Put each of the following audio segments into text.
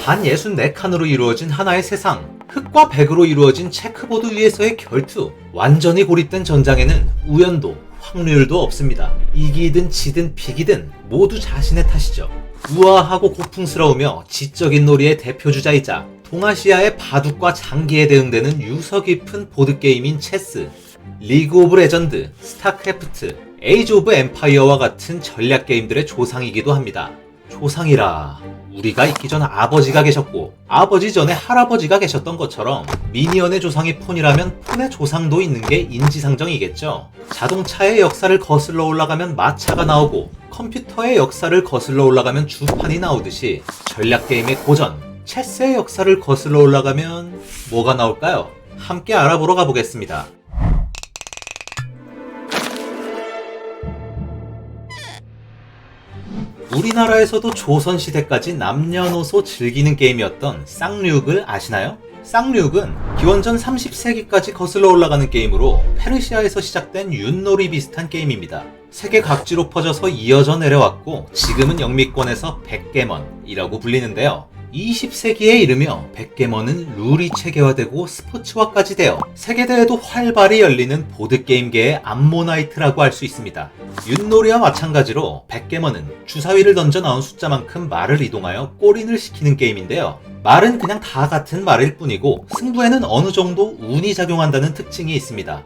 단 64칸으로 이루어진 하나의 세상, 흑과 백으로 이루어진 체크보드 위에서의 결투, 완전히 고립된 전장에는 우연도, 확률도 없습니다. 이기든 지든 비기든 모두 자신의 탓이죠. 우아하고 고풍스러우며 지적인 놀이의 대표주자이자 동아시아의 바둑과 장기에 대응되는 유서 깊은 보드게임인 체스, 리그 오브 레전드, 스타크래프트, 에이지 오브 엠파이어와 같은 전략 게임들의 조상이기도 합니다. 조상이라, 우리가 있기 전 아버지가 계셨고 아버지 전에 할아버지가 계셨던 것처럼 미니언의 조상이 폰이라면 폰의 조상도 있는 게 인지상정이겠죠. 자동차의 역사를 거슬러 올라가면 마차가 나오고 컴퓨터의 역사를 거슬러 올라가면 주판이 나오듯이 전략 게임의 고전, 체스의 역사를 거슬러 올라가면 뭐가 나올까요? 함께 알아보러 가보겠습니다. 우리나라에서도 조선시대까지 남녀노소 즐기는 게임이었던 쌍륙을 아시나요? 쌍륙은 기원전 30세기까지 거슬러 올라가는 게임으로 페르시아에서 시작된 윷놀이 비슷한 게임입니다. 세계 각지로 퍼져서 이어져 내려왔고 지금은 영미권에서 백게먼이라고 불리는데요. 20세기에 이르며 백게먼은 룰이 체계화되고 스포츠화까지 되어 세계대회도 활발히 열리는 보드게임계의 암모나이트라고 할 수 있습니다. 윷놀이와 마찬가지로 백게먼은 주사위를 던져 나온 숫자만큼 말을 이동하여 골인을 시키는 게임인데요. 말은 그냥 다 같은 말일 뿐이고 승부에는 어느 정도 운이 작용한다는 특징이 있습니다.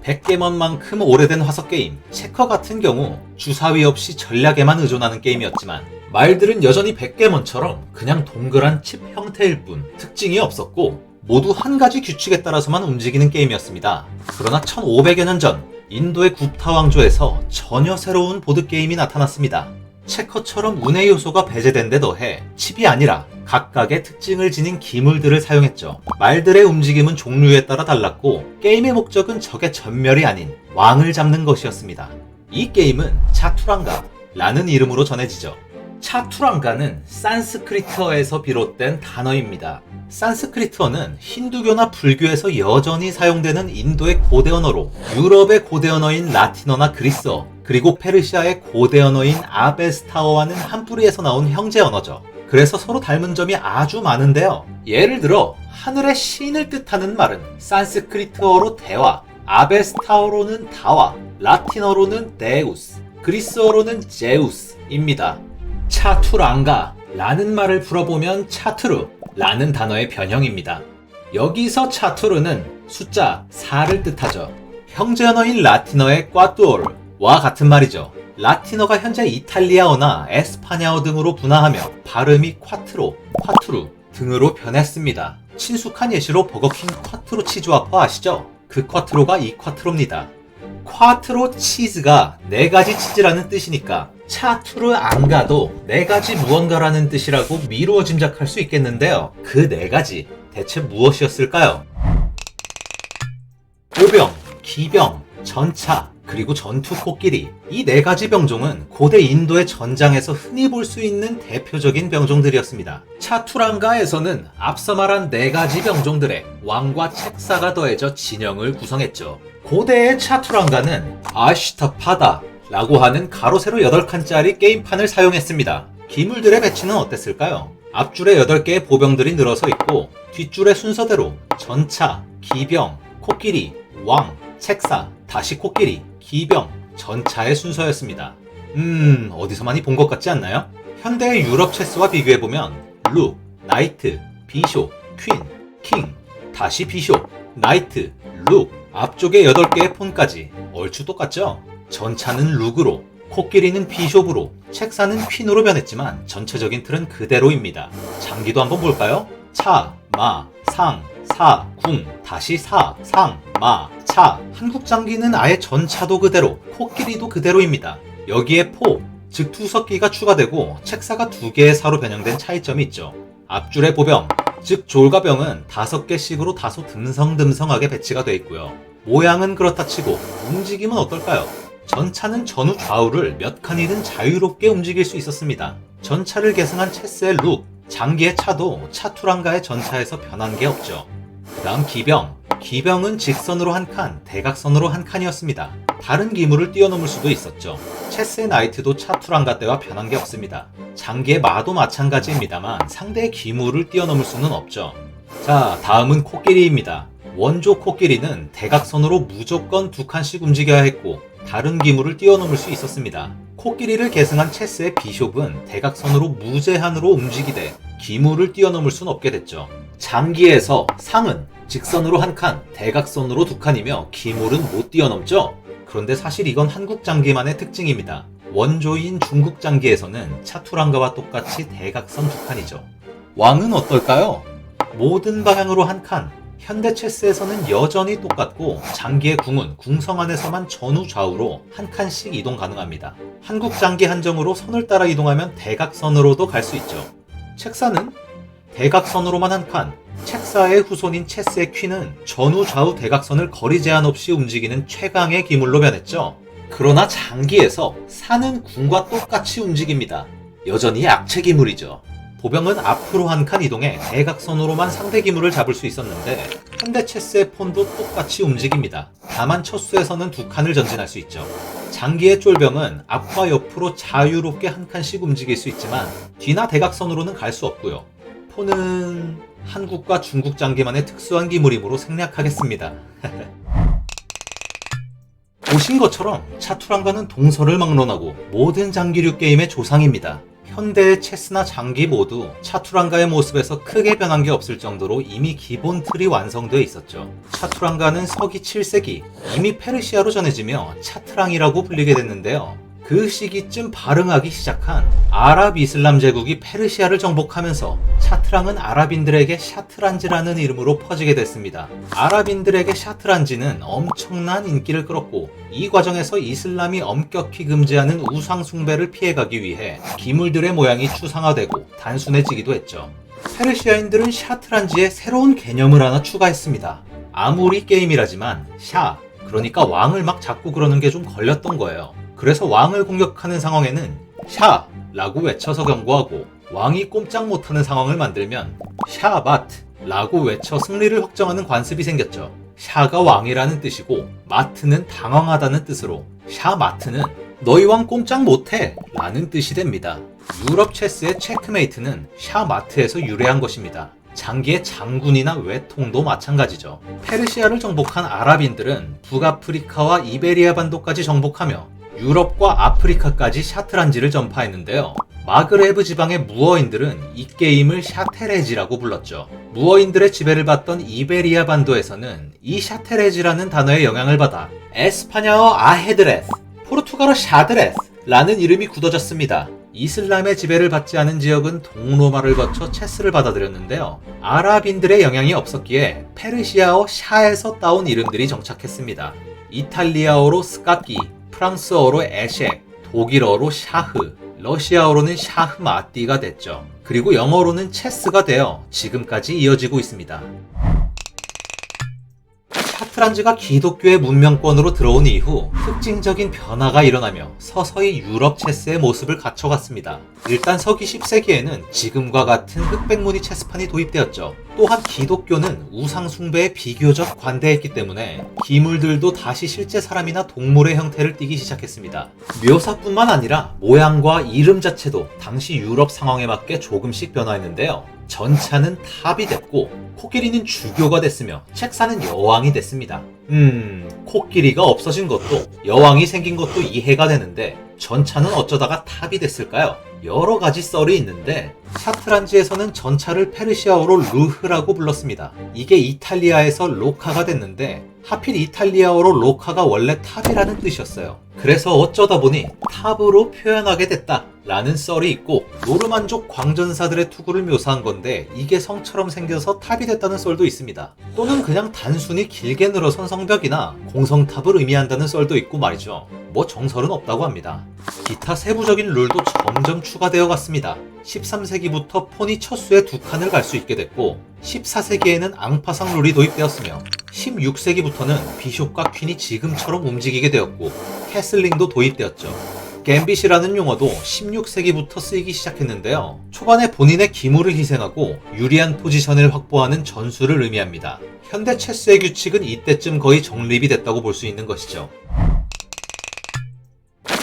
백게먼만큼 오래된 화석게임, 체커 같은 경우 주사위 없이 전략에만 의존하는 게임이었지만 말들은 여전히 백게먼처럼 그냥 동그란 칩 형태일 뿐 특징이 없었고 모두 한 가지 규칙에 따라서만 움직이는 게임이었습니다. 그러나 1500여 년 전 인도의 굽타 왕조에서 전혀 새로운 보드게임이 나타났습니다. 체커처럼 운의 요소가 배제된 데 더해 칩이 아니라 각각의 특징을 지닌 기물들을 사용했죠. 말들의 움직임은 종류에 따라 달랐고 게임의 목적은 적의 전멸이 아닌 왕을 잡는 것이었습니다. 이 게임은 차투랑가라는 이름으로 전해지죠. 차투랑가는 산스크리트어에서 비롯된 단어입니다. 산스크리트어는 힌두교나 불교에서 여전히 사용되는 인도의 고대 언어로 유럽의 고대 언어인 라틴어나 그리스어, 그리고 페르시아의 고대 언어인 아베스타어와는 한 뿌리에서 나온 형제 언어죠. 그래서 서로 닮은 점이 아주 많은데요. 예를 들어 하늘의 신을 뜻하는 말은 산스크리트어로 대화, 아베스타어로는 다와, 라틴어로는 데우스, 그리스어로는 제우스입니다. 차투랑가라는 말을 풀어보면 차투르라는 단어의 변형입니다. 여기서 차투르는 숫자 4를 뜻하죠. 형제 언어인 라틴어의 꽈뚜오르와 같은 말이죠. 라틴어가 현재 이탈리아어나 에스파냐어 등으로 분화하며 발음이 콰트로, 콰투르 등으로 변했습니다. 친숙한 예시로 버거킹 콰트로 치즈와퍼 아시죠? 그 콰트로가 이 콰트로입니다. 콰트로 치즈가 4가지 치즈라는 뜻이니까 차투르 앙가도 4가지 무언가라는 뜻이라고 미루어 짐작할 수 있겠는데요. 그 4가지 대체 무엇이었을까요? 보병, 기병, 전차, 그리고 전투 코끼리, 이 4가지 병종은 고대 인도의 전장에서 흔히 볼 수 있는 대표적인 병종들이었습니다. 차투랑가에서는 앞서 말한 4가지 병종들의 왕과 책사가 더해져 진영을 구성했죠. 고대의 차투랑가는 아시타파다 라고 하는 가로 세로 8칸짜리 게임판을 사용했습니다. 기물들의 배치는 어땠을까요? 앞줄에 8개의 보병들이 늘어서 있고 뒷줄의 순서대로 전차, 기병, 코끼리, 왕, 책사, 다시 코끼리, 기병, 전차의 순서였습니다. 어디서 많이 본 것 같지 않나요? 현대의 유럽 체스와 비교해보면 룩, 나이트, 비숍, 퀸, 킹, 다시 비숍, 나이트, 룩, 앞쪽에 8개의 폰까지 얼추 똑같죠? 전차는 룩으로, 코끼리는 비숍으로, 책사는 퀸으로 변했지만 전체적인 틀은 그대로입니다. 장기도 한번 볼까요? 차, 마, 상, 사, 궁, 다시 사, 상, 마, 차. 한국 장기는 아예 전차도 그대로, 코끼리도 그대로입니다. 여기에 포, 즉 투석기가 추가되고 책사가 2개의 사로 변형된 차이점이 있죠. 앞줄의 보병, 즉 졸가병은 5개씩으로 다소 듬성듬성하게 배치가 되어 있고요. 모양은 그렇다 치고 움직임은 어떨까요? 전차는 전후 좌우를 몇 칸이든 자유롭게 움직일 수 있었습니다. 전차를 계승한 체스의 룩, 장기의 차도 차투랑가의 전차에서 변한 게 없죠. 그 다음 기병. 기병은 직선으로 한 칸, 대각선으로 한 칸이었습니다. 다른 기물을 뛰어넘을 수도 있었죠. 체스의 나이트도 차투랑가 때와 변한 게 없습니다. 장기의 마도 마찬가지입니다만 상대의 기물을 뛰어넘을 수는 없죠. 자, 다음은 코끼리입니다. 원조 코끼리는 대각선으로 무조건 2칸씩 움직여야 했고 다른 기물을 뛰어넘을 수 있었습니다. 코끼리를 계승한 체스의 비숍은 대각선으로 무제한으로 움직이되 기물을 뛰어넘을 순 없게 됐죠. 장기에서 상은 직선으로 1칸, 대각선으로 2칸이며 기물은 못 뛰어넘죠. 그런데 사실 이건 한국 장기만의 특징입니다. 원조인 중국 장기에서는 차투랑가와 똑같이 대각선 2칸이죠. 왕은 어떨까요? 모든 방향으로 1칸. 현대 체스에서는 여전히 똑같고 장기의 궁은 궁성 안에서만 전후 좌우로 1칸씩 이동 가능합니다. 한국 장기 한정으로 선을 따라 이동하면 대각선으로도 갈 수 있죠. 책사는 대각선으로만 1칸, 책사의 후손인 체스의 퀸은 전후 좌우 대각선을 거리 제한 없이 움직이는 최강의 기물로 변했죠. 그러나 장기에서 사는 궁과 똑같이 움직입니다. 여전히 약체 기물이죠. 보병은 앞으로 1칸 이동해 대각선으로만 상대 기물을 잡을 수 있었는데 현대 체스의 폰도 똑같이 움직입니다. 다만 첫 수에서는 2칸을 전진할 수 있죠. 장기의 쫄병은 앞과 옆으로 자유롭게 1칸씩 움직일 수 있지만 뒤나 대각선으로는 갈 수 없고요. 폰은 한국과 중국 장기만의 특수한 기물이므로 생략하겠습니다. 보신 것처럼 차투랑가는 동서를 막론하고 모든 장기류 게임의 조상입니다. 현대의 체스나 장기 모두 차투랑가의 모습에서 크게 변한 게 없을 정도로 이미 기본 틀이 완성되어 있었죠. 차투랑가는 서기 7세기 이미 페르시아로 전해지며 차트랑이라고 불리게 됐는데요. 그 시기쯤 발흥하기 시작한 아랍 이슬람 제국이 페르시아를 정복하면서 차트랑은 아랍인들에게 샤트란지라는 이름으로 퍼지게 됐습니다. 아랍인들에게 샤트란지는 엄청난 인기를 끌었고 이 과정에서 이슬람이 엄격히 금지하는 우상 숭배를 피해가기 위해 기물들의 모양이 추상화되고 단순해지기도 했죠. 페르시아인들은 샤트란지에 새로운 개념을 하나 추가했습니다. 아무리 게임이라지만 샤, 그러니까 왕을 막 잡고 그러는 게 좀 걸렸던 거예요. 그래서 왕을 공격하는 상황에는 샤! 라고 외쳐서 경고하고 왕이 꼼짝 못하는 상황을 만들면 샤마트! 라고 외쳐 승리를 확정하는 관습이 생겼죠. 샤가 왕이라는 뜻이고 마트는 당황하다는 뜻으로 샤마트는 너희 왕 꼼짝 못해! 라는 뜻이 됩니다. 유럽 체스의 체크메이트는 샤마트에서 유래한 것입니다. 장기의 장군이나 외통도 마찬가지죠. 페르시아를 정복한 아랍인들은 북아프리카와 이베리아 반도까지 정복하며 유럽과 아프리카까지 샤트란지를 전파했는데요. 마그레브 지방의 무어인들은 이 게임을 샤테레지라고 불렀죠. 무어인들의 지배를 받던 이베리아 반도에서는 이 샤테레지라는 단어의 영향을 받아 에스파냐어 아헤드레스, 포르투갈어 샤드레스 라는 이름이 굳어졌습니다. 이슬람의 지배를 받지 않은 지역은 동로마를 거쳐 체스를 받아들였는데요. 아랍인들의 영향이 없었기에 페르시아어 샤에서 따온 이름들이 정착했습니다. 이탈리아어로 스카키, 프랑스어로 에쉑, 독일어로 샤흐, 러시아어로는 샤흐마띠가 됐죠. 그리고 영어로는 체스가 되어 지금까지 이어지고 있습니다. 샤트란지가 기독교의 문명권으로 들어온 이후 특징적인 변화가 일어나며 서서히 유럽 체스의 모습을 갖춰갔습니다. 일단 서기 10세기에는 지금과 같은 흑백 무늬 체스판이 도입되었죠. 또한 기독교는 우상 숭배에 비교적 관대했기 때문에 기물들도 다시 실제 사람이나 동물의 형태를 띠기 시작했습니다. 묘사뿐만 아니라 모양과 이름 자체도 당시 유럽 상황에 맞게 조금씩 변화했는데요. 전차는 탑이 됐고 코끼리는 주교가 됐으며 책사는 여왕이 됐습니다. 코끼리가 없어진 것도 여왕이 생긴 것도 이해가 되는데 전차는 어쩌다가 탑이 됐을까요? 여러 가지 썰이 있는데 샤트란지에서는 전차를 페르시아어로 루흐라고 불렀습니다. 이게 이탈리아에서 로카가 됐는데 하필 이탈리아어로 로카가 원래 탑이라는 뜻이었어요. 그래서 어쩌다 보니 탑으로 표현하게 됐다 라는 썰이 있고 노르만족 광전사들의 투구를 묘사한 건데 이게 성처럼 생겨서 탑이 됐다는 썰도 있습니다. 또는 그냥 단순히 길게 늘어선 성벽이나 공성탑을 의미한다는 썰도 있고 말이죠. 뭐 정설은 없다고 합니다. 기타 세부적인 룰도 점점 추가되어 갔습니다. 13세기부터 폰이 첫 수에 2칸을 갈 수 있게 됐고 14세기에는 앙파상 룰이 도입되었으며 16세기부터는 비숍과 퀸이 지금처럼 움직이게 되었고 캐슬링도 도입되었죠. 갬빗이라는 용어도 16세기부터 쓰이기 시작했는데요. 초반에 본인의 기물을 희생하고 유리한 포지션을 확보하는 전술을 의미합니다. 현대 체스의 규칙은 이때쯤 거의 정립이 됐다고 볼 수 있는 것이죠.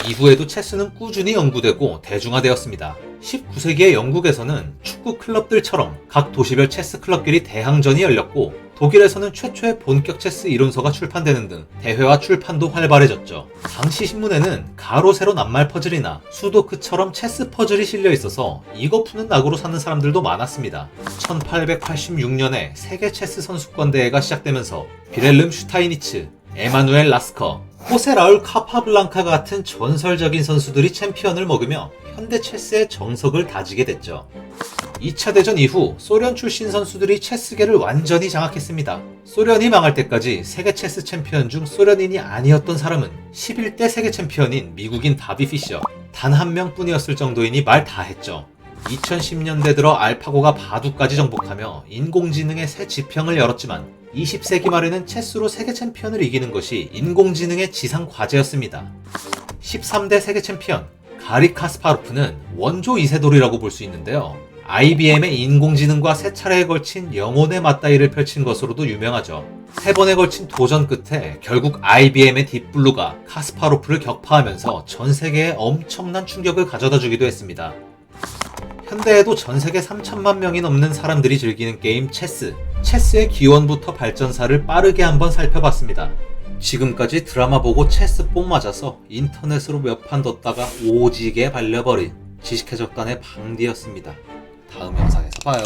이후에도 체스는 꾸준히 연구되고 대중화되었습니다. 19세기의 영국에서는 축구 클럽들처럼 각 도시별 체스 클럽끼리 대항전이 열렸고, 독일에서는 최초의 본격 체스 이론서가 출판되는 등 대회와 출판도 활발해졌죠. 당시 신문에는 가로 세로 낱말 퍼즐이나 수도크처럼 체스 퍼즐이 실려 있어서 이거 푸는 낙으로 사는 사람들도 많았습니다. 1886년에 세계 체스 선수권 대회가 시작되면서 빌헬름 슈타이니츠, 에마누엘 라스커, 호세 라울 카파블랑카 같은 전설적인 선수들이 챔피언을 먹으며 현대 체스의 정석을 다지게 됐죠. 2차 대전 이후 소련 출신 선수들이 체스계를 완전히 장악했습니다. 소련이 망할 때까지 세계 체스 챔피언 중 소련인이 아니었던 사람은 11대 세계 챔피언인 미국인 바비 피셔, 단 한 명뿐이었을 정도이니 말 다 했죠. 2010년대 들어 알파고가 바두까지 정복하며 인공지능의 새 지평을 열었지만 20세기 말에는 체스로 세계 챔피언을 이기는 것이 인공지능의 지상 과제였습니다. 13대 세계 챔피언 가리 카스파로프는 원조 이세돌이라고 볼 수 있는데요. IBM의 인공지능과 세 차례에 걸친 영혼의 맞다이를 펼친 것으로도 유명하죠. 3번에 걸친 도전 끝에 결국 IBM의 딥블루가 카스파로프를 격파하면서 전 세계에 엄청난 충격을 가져다 주기도 했습니다. 현대에도 전 세계 3천만 명이 넘는 사람들이 즐기는 게임 체스. 체스의 기원부터 발전사를 빠르게 한번 살펴봤습니다. 지금까지 드라마 보고 체스 뽕 맞아서 인터넷으로 몇 판 뒀다가 오지게 발려버린 지식해적단의 방디였습니다. 다음 영상에서 봐요.